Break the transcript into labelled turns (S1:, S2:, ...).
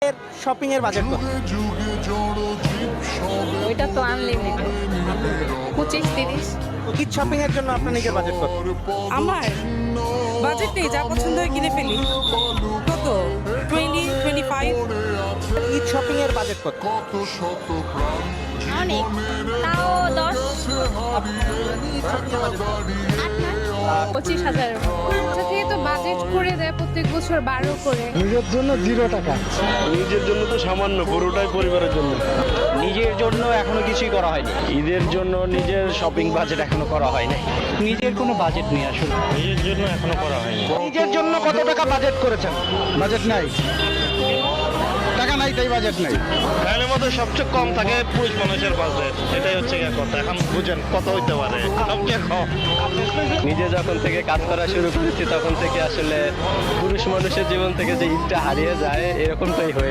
S1: এর শপিং এর বাজেট কত?
S2: ওইটা তো আনলিমিটেড 25-30।
S1: ঈদ শপিং এর জন্য আপনার নিজের বাজেট কত?
S3: আমার বাজেট নেই, যা পছন্দ হয় কিনে ফেলি। কত? 20-25।
S1: ঈদ শপিং এর বাজেট কত?
S2: অনেক, তাও 10 25,000।
S4: আচ্ছা থেকে তো বাজেট করে দেয় প্রত্যেক বছর 12 করে।
S5: নিজের জন্য 0 টাকা।
S6: নিজের জন্য তো সামান্য, পুরোটাই পরিবারের জন্য।
S7: নিজের জন্য এখনো কিছুই করা হয়নি।
S6: ঈদের জন্য নিজের শপিং বাজেট এখনো করা হয়নি।
S7: নিজের কোনো বাজেট নেই আসলে।
S6: নিজের জন্য এখনো করা হয়নি।
S7: নিজের জন্য কত টাকা বাজেট করেছেন?
S5: বাজেট নাই, টাকা নাই, তাই বাজেট নাই।
S6: ফ্যামিলির মধ্যে সবচেয়ে কম থাকে পুরুষ মানুষের বাজেট, এটাই হচ্ছে গিয়ে কথা। এখন বুঝেন কত হইতে পারে সবচেয়ে কম।
S7: নিজে যখন থেকে কাজ করা শুরু করেছি তখন থেকে আসলে পুরুষ মানুষের জীবন থেকে যে ঈদটা হারিয়ে যায় এরকমটাই হয়ে